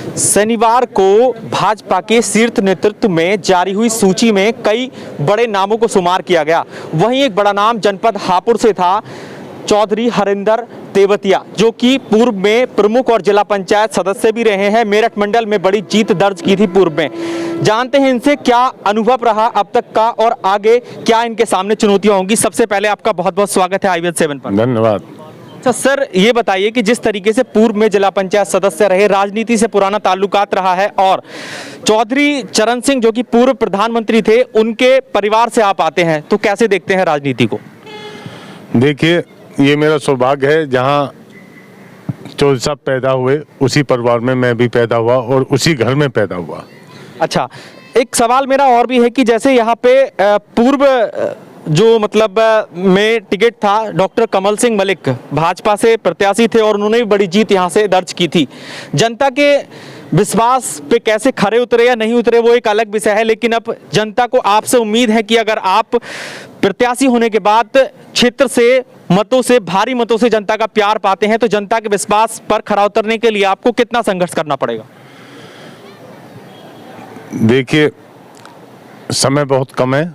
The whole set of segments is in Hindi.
शनिवार को भाजपा के शीर्ष नेतृत्व में जारी हुई सूची में कई बड़े नामों को शुमार किया गया। वहीं एक बड़ा नाम जनपद हापुड़ से था, चौधरी हरिंदर तेवतिया, जो कि पूर्व में प्रमुख और जिला पंचायत सदस्य भी रहे हैं। मेरठ मंडल में बड़ी जीत दर्ज की थी पूर्व में। जानते हैं इनसे क्या अनुभव रहा अब तक का और आगे क्या इनके सामने चुनौतियां होंगी। सबसे पहले आपका बहुत बहुत स्वागत है IVN7 पर। धन्यवाद। अच्छा सर, ये बताइए कि जिस तरीके से पूर्व में जिला पंचायत सदस्य रहे, राजनीति से पुराना ताल्लुकात रहा है और चौधरी चरण सिंह जो कि पूर्व प्रधानमंत्री थे, उनके परिवार से आप आते हैं, तो कैसे देखते हैं राजनीति को? देखिए, ये मेरा सौभाग्य है, जहाँ चौधरी साहब पैदा हुए उसी परिवार में मैं भी पैदा हुआ और उसी घर में पैदा हुआ। अच्छा, एक सवाल मेरा और भी है कि जैसे यहाँ पे पूर्व जो मतलब में टिकट था, डॉक्टर कमल सिंह मलिक भाजपा से प्रत्याशी थे और उन्होंने भी बड़ी जीत यहाँ से दर्ज की थी। जनता के विश्वास पे कैसे खरे उतरे या नहीं उतरे वो एक अलग विषय है, लेकिन अब जनता को आपसे उम्मीद है कि अगर आप प्रत्याशी होने के बाद क्षेत्र से मतों से, भारी मतों से जनता का प्यार पाते हैं, तो जनता के विश्वास पर खरा उतरने के लिए आपको कितना संघर्ष करना पड़ेगा? देखिए, समय बहुत कम है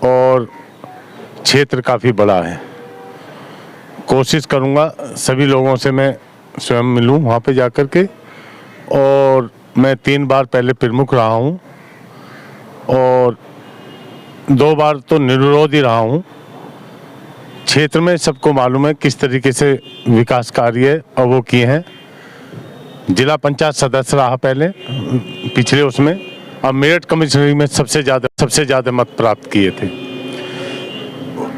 और क्षेत्र काफ़ी बड़ा है। कोशिश करूँगा सभी लोगों से मैं स्वयं मिलूँ वहाँ पे जाकर के, और मैं 3 बार पहले प्रमुख रहा हूँ और 2 बार तो निर्विरोध ही रहा हूँ। क्षेत्र में सबको मालूम है किस तरीके से विकास कार्य और वो किए हैं। जिला पंचायत सदस्य रहा पहले पिछले उसमें, अब मेरठ कमिश्नरी में सबसे ज़्यादा मत प्राप्त किए थे।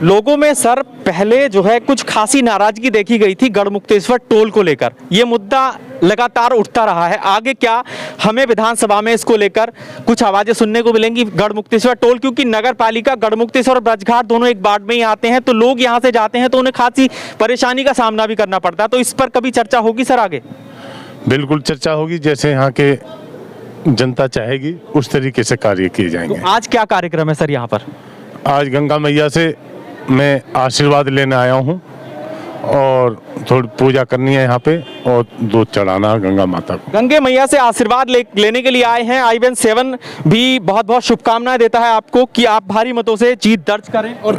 लोगों में सर पहले जो है कुछ खासी नाराजगी देखी गई थी गढ़मुक्तेश्वर टोल को लेकर। ये मुद्दा लगातार उठता रहा है। आगे क्या हमें विधानसभा में इसको लेकर कुछ आवाजें सुनने को मिलेंगी? गढ़मुक्तेश्वर टोल, क्योंकि नगर पालिका गढ़मुक्तेश्वर और ब्रजघाट दोनों एक वार्ड में ही आते हैं, तो लोग यहाँ से जाते हैं तो उन्हें खासी परेशानी का सामना भी करना पड़ता है। तो इस पर कभी चर्चा होगी सर आगे? बिल्कुल चर्चा होगी, जैसे यहाँ के जनता चाहेगी उस तरीके से कार्य किए जाएंगे। तो आज क्या कार्यक्रम है सर यहाँ पर? आज गंगा मैया से मैं आशीर्वाद लेने आया हूँ और थोड़ी पूजा करनी है यहाँ पे और दूध चढ़ाना गंगा माता को। गंगे मैया से आशीर्वाद लेने के लिए आए हैं। IVN7 भी बहुत बहुत शुभकामनाएं देता है आपको कि आप भारी मतों से जीत दर्ज करें और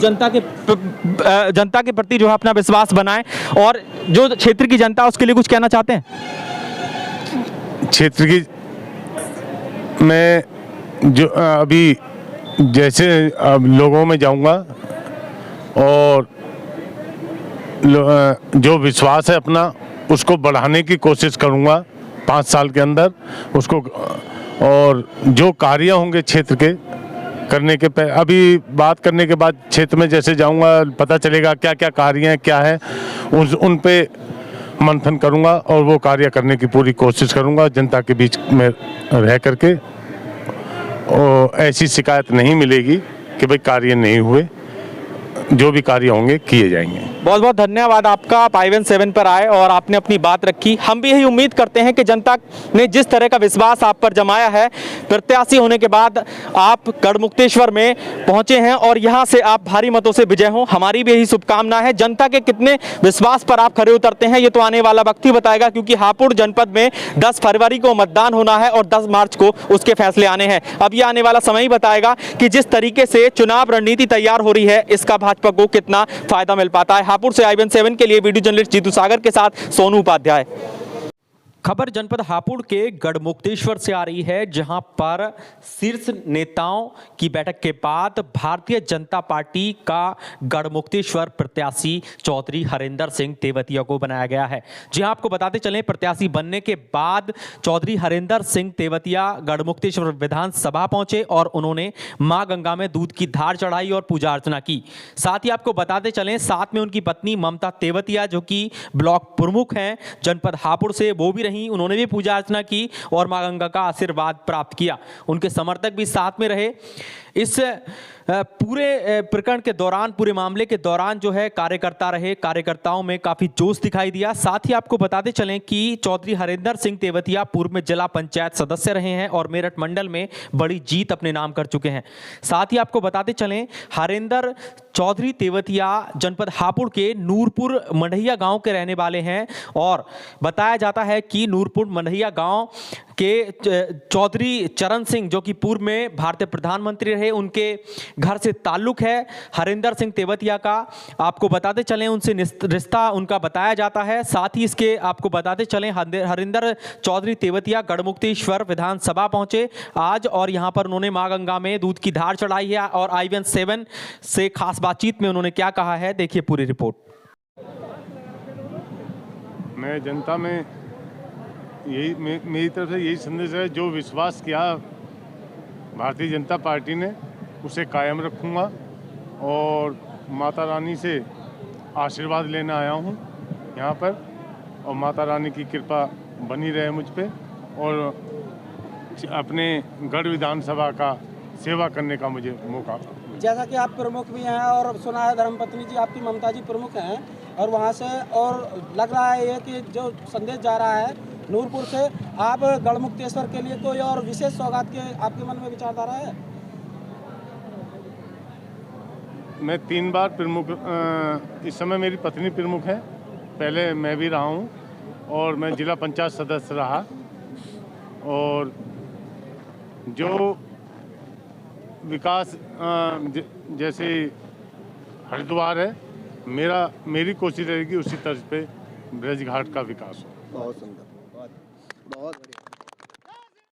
जनता के प्रति जो है अपना विश्वास बनाएं। और जो क्षेत्र की जनता उसके लिए कुछ कहना चाहते हैं? क्षेत्र की मैं जो अभी जैसे अब लोगों में जाऊंगा और जो विश्वास है अपना उसको बढ़ाने की कोशिश करूंगा 5 साल के अंदर उसको, और जो कार्य होंगे क्षेत्र के करने के अभी बात करने के बाद क्षेत्र में जैसे जाऊंगा पता चलेगा क्या क्या कार्य हैं, क्या है, उन पे मंथन करूंगा और वो कार्य करने की पूरी कोशिश करूंगा जनता के बीच में रह करके। और ऐसी शिकायत नहीं मिलेगी कि भाई कार्य नहीं हुए, जो भी कार्य होंगे किए जाएंगे। बहुत बहुत धन्यवाद आपका, आप IVN7 पर आए और आपने अपनी बात रखी। हम भी यही उम्मीद करते हैं कि जनता ने जिस तरह का विश्वास आप पर जमाया है, प्रत्याशी होने के बाद आप गढ़मुक्तेश्वर में पहुंचे हैं और यहां से आप भारी मतों से विजय हों। हमारी भी यही शुभकामना है। जनता के कितने विश्वास पर आप खरे उतरते हैं ये तो आने वाला वक्त ही बताएगा, क्योंकि हापुड़ जनपद में 10 फरवरी को मतदान होना है और 10 मार्च को उसके फैसले आने हैं। अब ये आने वाला समय ही बताएगा कि जिस तरीके से चुनाव रणनीति तैयार हो रही है, इसका भाजपा को कितना फायदा मिल पाता है। हापुड़ से IVN7 के लिए वीडियो जर्नलिस्ट जीतू सागर के साथ सोनू उपाध्याय। खबर जनपद हापुड़ के गढ़मुक्तेश्वर से आ रही है, जहां पर शीर्ष नेताओं की बैठक के बाद भारतीय जनता पार्टी का गढ़मुक्तेश्वर प्रत्याशी चौधरी हरिंदर सिंह तेवतिया को बनाया गया है। जी हां, आपको बताते चलें, प्रत्याशी बनने के बाद चौधरी हरिंदर सिंह तेवतिया गढ़मुक्तेश्वर विधानसभा पहुंचे और उन्होंने मां गंगा में दूध की धार चढ़ाई और पूजा अर्चना की। साथ ही आपको बताते चलें, साथ में उनकी पत्नी ममता तेवतिया जो कि ब्लॉक प्रमुख हैं जनपद हापुड़ से, वो भी रही, उन्होंने भी पूजा अर्चना की और मां गंगा का आशीर्वाद प्राप्त किया। उनके समर्थक भी साथ में रहे। इस पूरे प्रकरण के दौरान, पूरे मामले के दौरान जो है कार्यकर्ता रहे, कार्यकर्ताओं में काफी जोश दिखाई दिया। साथ ही आपको बताते चलें कि चौधरी हरिंदर सिंह तेवतिया पूर्व में जिला पंचायत सदस्य रहे हैं और मेरठ मंडल में बड़ी जीत अपने नाम कर चुके हैं। साथ ही आपको बताते चलें हरिंदर चौधरी तेवतिया जनपद हापुड़ के नूरपुर मंडहिया गांव के रहने वाले हैं और बताया जाता है कि नूरपुर मंडहिया गांव के चौधरी चरण सिंह जो कि पूर्व में भारतीय प्रधानमंत्री रहे, उनके घर से ताल्लुक है हरिंदर सिंह तेवतिया का। आपको बताते चलें उनसे रिश्ता उनका बताया जाता है। साथ ही इसके आपको बताते चलें हरिंदर चौधरी तेवतिया गढ़मुक्तेश्वर विधानसभा पहुंचे आज और यहां पर उन्होंने मां गंगा में दूध की धार चढ़ाई है और IVN 7 से खास बातचीत में उन्होंने क्या कहा है, देखिए पूरी रिपोर्ट। मैं जनता में यही मेरी तरफ से यही संदेश है, जो विश्वास किया भारतीय जनता पार्टी ने उसे कायम रखूंगा और माता रानी से आशीर्वाद लेने आया हूं यहां पर और माता रानी की कृपा बनी रहे मुझ पे और अपने गढ़ विधानसभा का सेवा करने का मुझे मौका। जैसा कि आप प्रमुख भी हैं और सुना है धर्मपत्नी जी आपकी ममता जी प्रमुख हैं और वहाँ से और लग रहा है ये कि जो संदेश जा रहा है नूरपुर से, आप गढ़मुक्तेश्वर के लिए कोई और विशेष सौगात के आपके मन में विचारधारा है? मैं 3 बार प्रमुख, इस समय मेरी पत्नी प्रमुख है, पहले मैं भी रहा हूँ और मैं जिला पंचायत सदस्य रहा और जो विकास जैसे हरिद्वार है, मेरी कोशिश रहेगी उसी तर्ज पे ब्रज घाट का विकास हो। बहुत सुंदर, बहुत